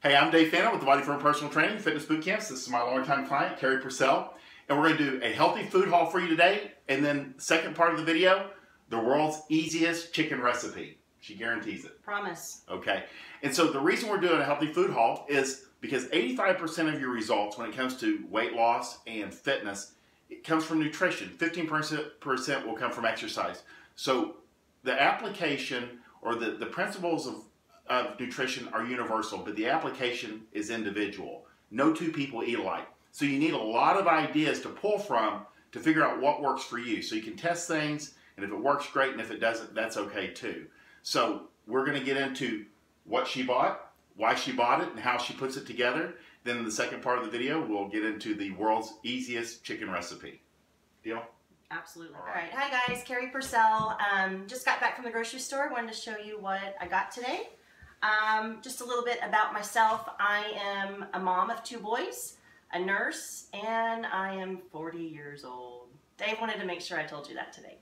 Hey, I'm Dave Fannin with the Body Firm Personal Training Fitness Bootcamps. This is my longtime client, Carrie Purcell. And we're going to do a healthy food haul for you today. And then the second part of the video, the world's easiest chicken recipe. She guarantees it. Promise. Okay. And so the reason we're doing a healthy food haul is because 85% of your results when it comes to weight loss and fitness, it comes from nutrition. 15% will come from exercise. So the application or the principles of nutrition are universal, but the application is individual. No two people eat alike. So you need a lot of ideas to pull from to figure out what works for you. So you can test things, and if it works, great, and if it doesn't, that's okay too. So we're going to get into what she bought, why she bought it, and how she puts it together. Then in the second part of the video, we'll get into the world's easiest chicken recipe. Deal? Absolutely. All right. Hi guys, Carrie Purcell. Just got back from the grocery store. Wanted to show you what I got today. Just a little bit about myself. I am a mom of 2 boys, a nurse, and I am 40 years old. Dave wanted to make sure I told you that today.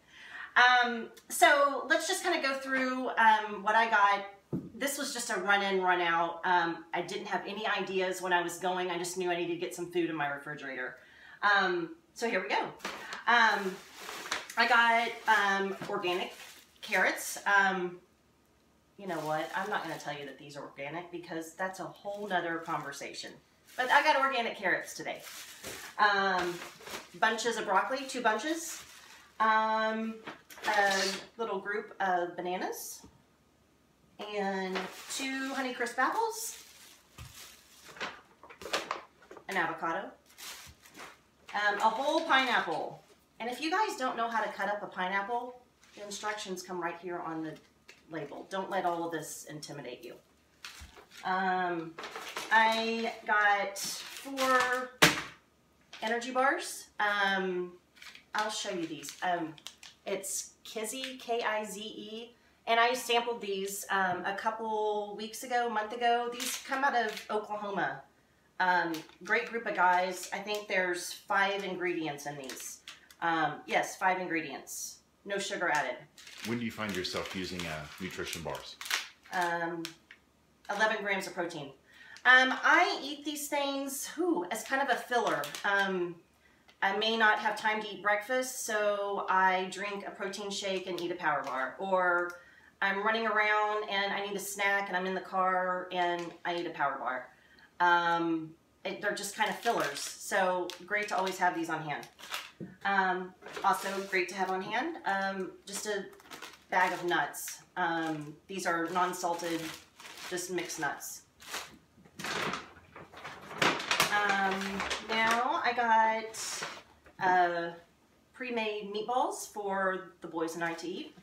So let's just kind of go through what I got. This was just a run in, run out. I didn't have any ideas when I was going. I just knew I needed to get some food in my refrigerator. So here we go. I got organic carrots. You know what? I'm not going to tell you that these are organic because that's a whole nother conversation. But I got organic carrots today. Bunches of broccoli, 2 bunches. A little group of bananas. And 2 Honeycrisp apples. An avocado. A whole pineapple. And if you guys don't know how to cut up a pineapple, the instructions come right here on the label. Don't let all of this intimidate you. I got 4 energy bars. I'll show you these. It's Kize, K-I-Z-E, and I sampled these a couple weeks ago, month ago. These come out of Oklahoma. Great group of guys. I think there's 5 ingredients in these. Yes, 5 ingredients. No sugar added. When do you find yourself using nutrition bars? 11 grams of protein. I eat these things as kind of a filler. I may not have time to eat breakfast, so I drink a protein shake and eat a power bar. Or I'm running around and I need a snack and I'm in the car and I eat a power bar. They're just kind of fillers, so great to always have these on hand. Also great to have on hand, just a bag of nuts. These are non-salted, just mixed nuts. Now I got pre-made meatballs for the boys and I to eat.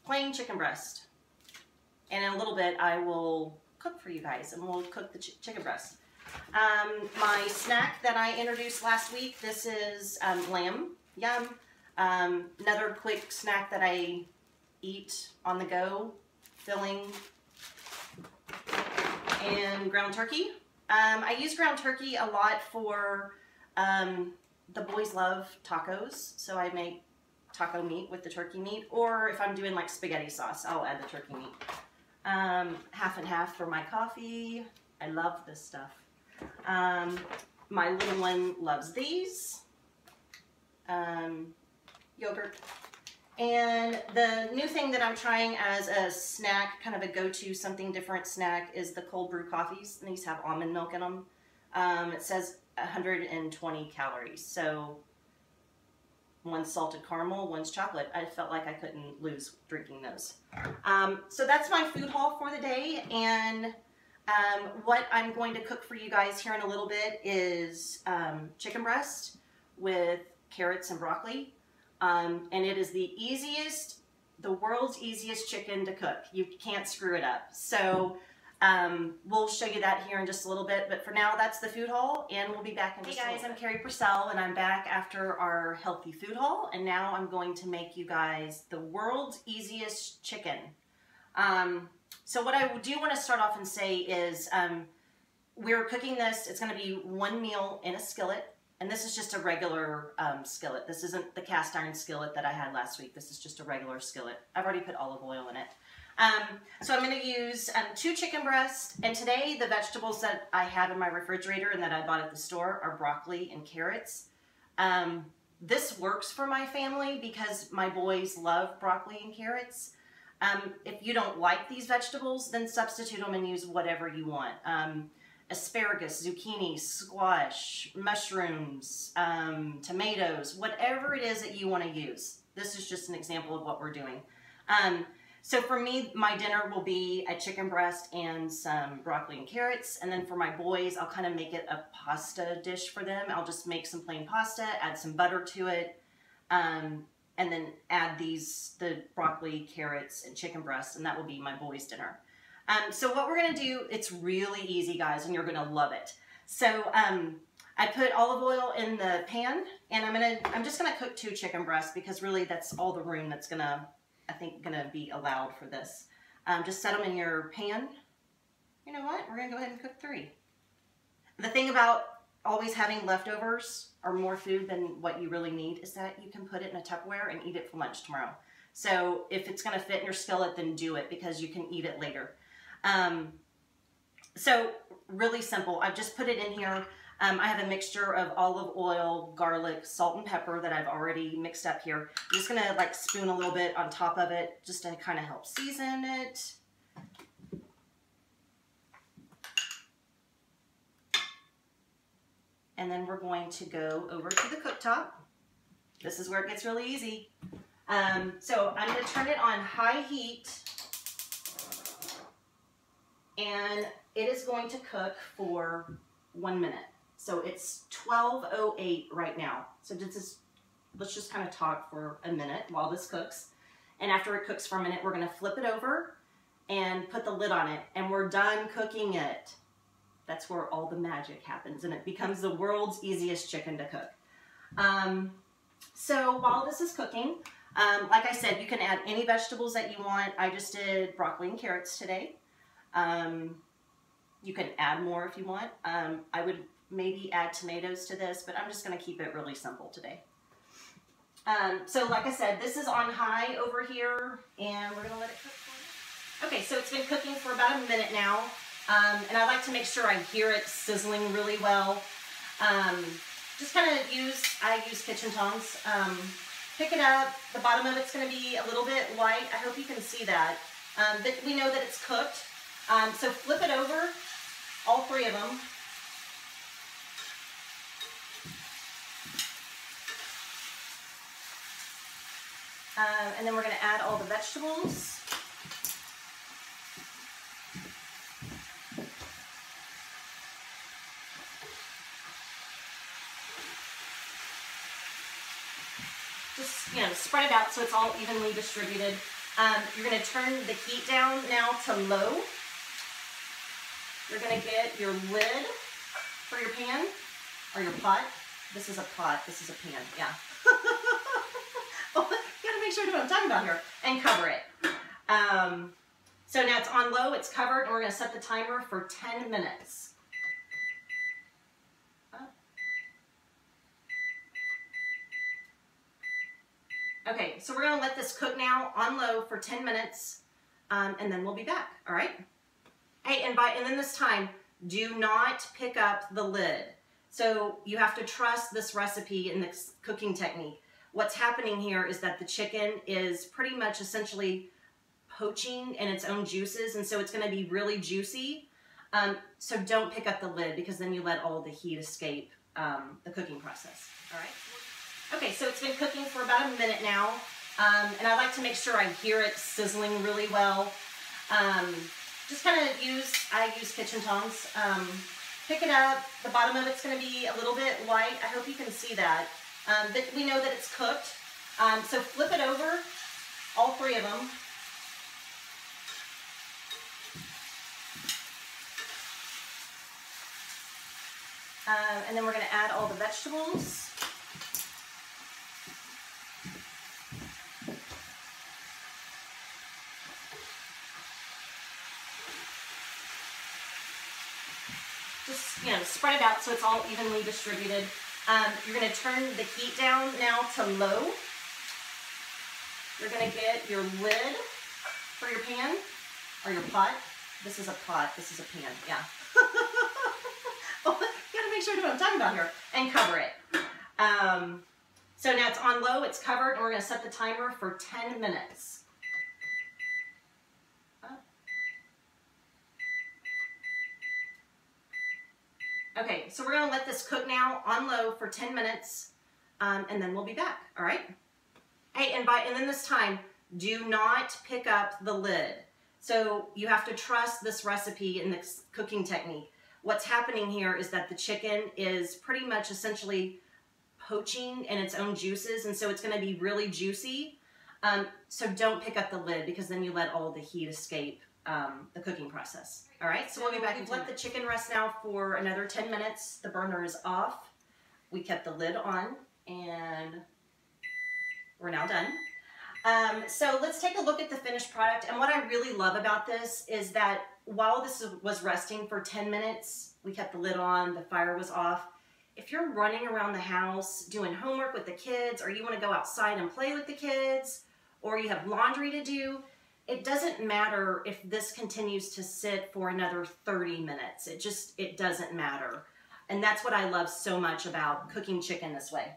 Plain chicken breast. And in a little bit I will cook for you guys and we'll cook the chicken breast. My snack that I introduced last week, this is lamb. Yum. Another quick snack that I eat on the go, filling, and ground turkey. I use ground turkey a lot for, the boys love tacos, so I make taco meat with the turkey meat, or if I'm doing like spaghetti sauce, I'll add the turkey meat. Half and half for my coffee. I love this stuff. My little one loves these. Yogurt. And the new thing that I'm trying as a snack, kind of a go-to, something different snack, is the cold brew coffees. And these have almond milk in them. It says 120 calories. So one's salted caramel, one's chocolate. I felt like I couldn't lose drinking those. So that's my food haul for the day. And what I'm going to cook for you guys here in a little bit is chicken breast with carrots and broccoli. And it is the world's easiest chicken to cook. You can't screw it up. So we'll show you that here in just a little bit. But for now, that's the food haul, and we'll be back in just a little bit. Hey guys, I'm Carrie Purcell, and I'm back after our healthy food haul. And now I'm going to make you guys the world's easiest chicken. So what I do want to start off and say is we're cooking this. It's going to be 1 meal in a skillet. And this is just a regular skillet. This isn't the cast iron skillet that I had last week. This is just a regular skillet. I've already put olive oil in it. So I'm going to use 2 chicken breasts, and today the vegetables that I have in my refrigerator and that I bought at the store are broccoli and carrots. This works for my family because my boys love broccoli and carrots. If you don't like these vegetables, then substitute them and use whatever you want. Asparagus, zucchini, squash, mushrooms, tomatoes, whatever it is that you want to use. This is just an example of what we're doing. So for me, my dinner will be a chicken breast and some broccoli and carrots. And then for my boys, I'll kind of make it a pasta dish for them. I'll just make some plain pasta, add some butter to it, and then add the broccoli, carrots, and chicken breast, and that will be my boys' dinner. So what we're going to do, it's really easy, guys, and you're going to love it. So I put olive oil in the pan, and I'm just going to cook 2 chicken breasts because really that's all the room that's I think gonna be allowed for this. Just set them in your pan. You know what? We're gonna go ahead and cook 3. The thing about always having leftovers or more food than what you really need is that you can put it in a Tupperware and eat it for lunch tomorrow. So if it's gonna fit in your skillet, then do it because you can eat it later. So really simple. I've just put it in here. I have a mixture of olive oil, garlic, salt, and pepper that I've already mixed up here. I'm just gonna like spoon a little bit on top of it just to kind of help season it. And then we're going to go over to the cooktop. This is where it gets really easy. So I'm gonna turn it on high heat, and it is going to cook for 1 minute. So it's 12:08 right now. So let's just kind of talk for a minute while this cooks. And after it cooks for a minute, we're gonna flip it over and put the lid on it, and we're done cooking it. That's where all the magic happens, and it becomes the world's easiest chicken to cook. So while this is cooking, like I said, you can add any vegetables that you want. I just did broccoli and carrots today. You can add more if you want. I would maybe add tomatoes to this, but I'm just gonna keep it really simple today. So like I said, this is on high over here, and we're gonna let it cook for a minute. Okay, so it's been cooking for about a minute now, and I like to make sure I hear it sizzling really well. Just kind of I use kitchen tongs. Pick it up, the bottom of it's gonna be a little bit white. I hope you can see that. But we know that it's cooked. So flip it over, all 3 of them. And then we're going to add all the vegetables. Just, spread it out so it's all evenly distributed. You're going to turn the heat down now to low. You're going to get your lid for your pan or your pot. This is a pot, this is a pan, yeah. Gotta make sure I know what I'm talking about here. And cover it. So now it's on low, it's covered, and we're gonna set the timer for 10 minutes. Okay, so we're gonna let this cook now on low for 10 minutes, and then we'll be back, all right? Hey, and then this time, do not pick up the lid. So you have to trust this recipe and this cooking technique. What's happening here is that the chicken is pretty much essentially poaching in its own juices, and so it's going to be really juicy. So don't pick up the lid because then you let all the heat escape the cooking process. All right. Okay, so it's been cooking for about a minute now, and I like to make sure I hear it sizzling really well. Just kind of I use kitchen tongs. Pick it up, the bottom of it's going to be a little bit white. I hope you can see that. But we know that it's cooked. So flip it over, all 3 of them. And then we're going to add all the vegetables. Just, spread it out so it's all evenly distributed. You're going to turn the heat down now to low. You're going to get your lid for your pan or your pot. This is a pot, this is a pan, yeah. Well, you gotta make sure you know what I'm talking about here. And cover it. So now it's on low, it's covered, and we're gonna set the timer for 10 minutes. Okay, so we're gonna let this cook now on low for 10 minutes, and then we'll be back, all right? Hey, and then this time, do not pick up the lid. So you have to trust this recipe and this cooking technique. What's happening here is that the chicken is pretty much essentially poaching in its own juices, and so it's gonna be really juicy. So don't pick up the lid, because then you let all the heat escape the cooking process. All right, so we'll be back. We've let the chicken rest now for another 10 minutes. The burner is off. We kept the lid on, and we're now done. So let's take a look at the finished product. And what I really love about this is that while this was resting for 10 minutes, we kept the lid on, the fire was off. If you're running around the house doing homework with the kids, or you want to go outside and play with the kids, or you have laundry to do, it doesn't matter if this continues to sit for another 30 minutes. It doesn't matter. And that's what I love so much about cooking chicken this way.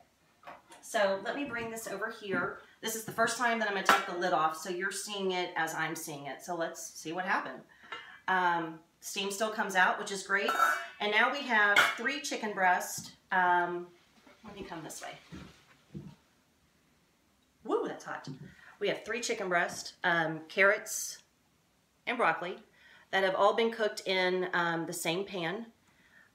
So let me bring this over here. This is the first time that I'm gonna take the lid off, so you're seeing it as I'm seeing it. So let's see what happened. Steam still comes out, which is great. And now we have 3 chicken breasts. Let me come this way. Woo, that's hot. We have 3 chicken breasts, carrots, and broccoli that have all been cooked in the same pan.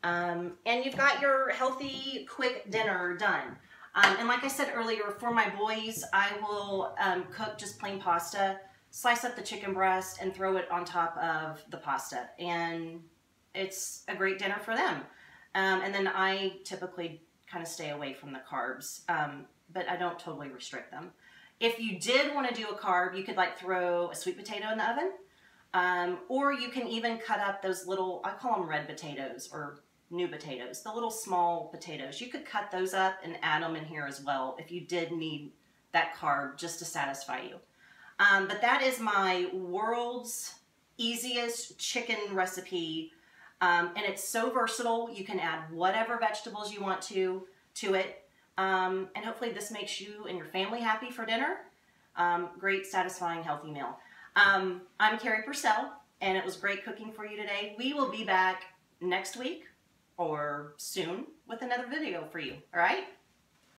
And you've got your healthy, quick dinner done. And like I said earlier, for my boys, I will cook just plain pasta, slice up the chicken breast, and throw it on top of the pasta. And it's a great dinner for them. And then I typically kind of stay away from the carbs, but I don't totally restrict them. If you did want to do a carb, you could like throw a sweet potato in the oven, or you can even cut up those little, I call them red potatoes or new potatoes, the little small potatoes. You could cut those up and add them in here as well if you did need that carb just to satisfy you. But that is my world's easiest chicken recipe, and it's so versatile. You can add whatever vegetables you want to it. And hopefully this makes you and your family happy for dinner. Great, satisfying, healthy meal. I'm Carrie Purcell, and it was great cooking for you today. We will be back next week or soon with another video for you, all right?